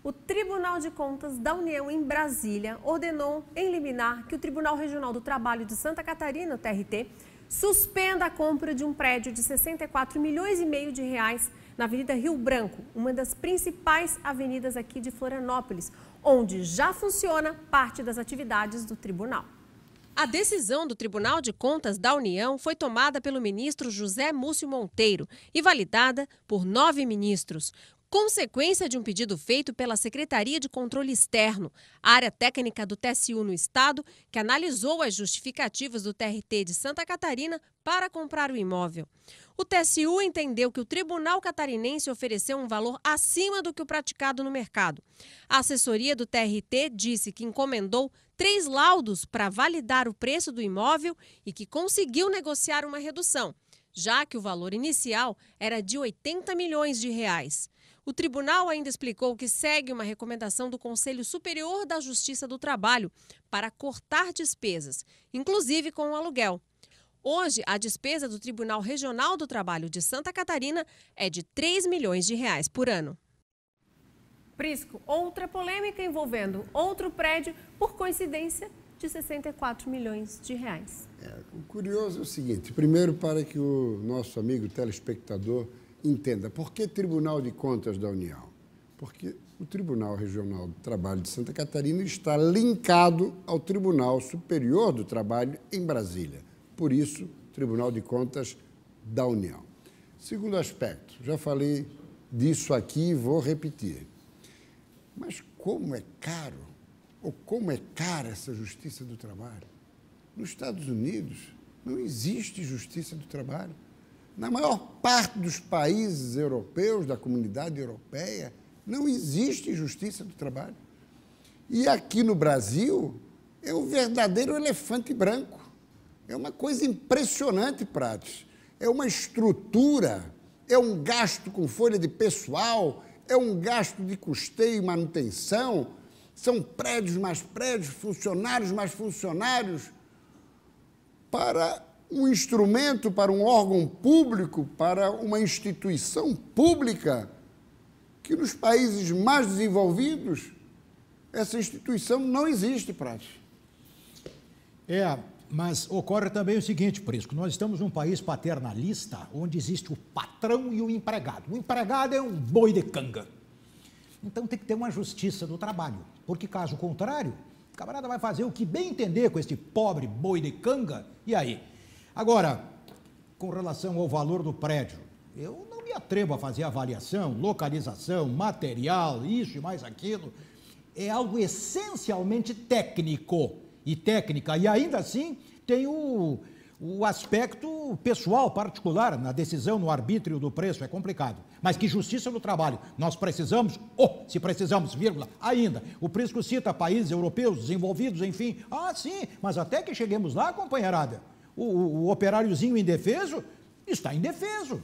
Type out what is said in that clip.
O Tribunal de Contas da União em Brasília ordenou em liminar que o Tribunal Regional do Trabalho de Santa Catarina, o TRT, suspenda a compra de um prédio de 64 milhões e meio de reais na Avenida Rio Branco, uma das principais avenidas aqui de Florianópolis, onde já funciona parte das atividades do tribunal. A decisão do Tribunal de Contas da União foi tomada pelo ministro José Múcio Monteiro e validada por 9 ministros, consequência de um pedido feito pela Secretaria de Controle Externo, área técnica do TSU no estado, que analisou as justificativas do TRT de Santa Catarina para comprar o imóvel. O TSU entendeu que o Tribunal Catarinense ofereceu um valor acima do que o praticado no mercado. A assessoria do TRT disse que encomendou 3 laudos para validar o preço do imóvel e que conseguiu negociar uma redução, já que o valor inicial era de 80 milhões de reais. O tribunal ainda explicou que segue uma recomendação do Conselho Superior da Justiça do Trabalho para cortar despesas, inclusive com o aluguel. Hoje, a despesa do Tribunal Regional do Trabalho de Santa Catarina é de 3 milhões de reais por ano. Prisco, outra polêmica envolvendo outro prédio, por coincidência, de 64 milhões de reais. O curioso é o seguinte, primeiro para que o nosso amigo telespectador entenda, por que Tribunal de Contas da União? Porque o Tribunal Regional do Trabalho de Santa Catarina está linkado ao Tribunal Superior do Trabalho em Brasília. Por isso, Tribunal de Contas da União. Segundo aspecto, já falei disso aqui e vou repetir. Mas como é caro, ou como é cara essa Justiça do Trabalho? Nos Estados Unidos não existe Justiça do Trabalho. Na maior parte dos países europeus, da comunidade europeia, não existe Justiça do Trabalho. E aqui no Brasil é o verdadeiro elefante branco. É uma coisa impressionante, Prates. É uma estrutura, é um gasto com folha de pessoal, é um gasto de custeio e manutenção, são prédios mais prédios, funcionários mais funcionários, para um instrumento, para um órgão público, para uma instituição pública, que nos países mais desenvolvidos, essa instituição não existe, Prates. Mas ocorre também o seguinte, Prisco, nós estamos num país paternalista, onde existe o patrão e o empregado. O empregado é um boi de canga. Então tem que ter uma justiça do trabalho, porque caso contrário, o camarada vai fazer o que bem entender com este pobre boi de canga, e aí? Agora, com relação ao valor do prédio, eu não me atrevo a fazer avaliação, localização, material, isso e mais aquilo. É algo essencialmente técnico e técnica, e ainda assim tem o aspecto pessoal, particular, na decisão, no arbítrio do preço, é complicado. Mas que justiça no trabalho, nós precisamos, se precisamos, vírgula, ainda. O Prisco cita países europeus, desenvolvidos, enfim. Sim, mas até que cheguemos lá, companheirada, o operáriozinho indefeso está indefeso.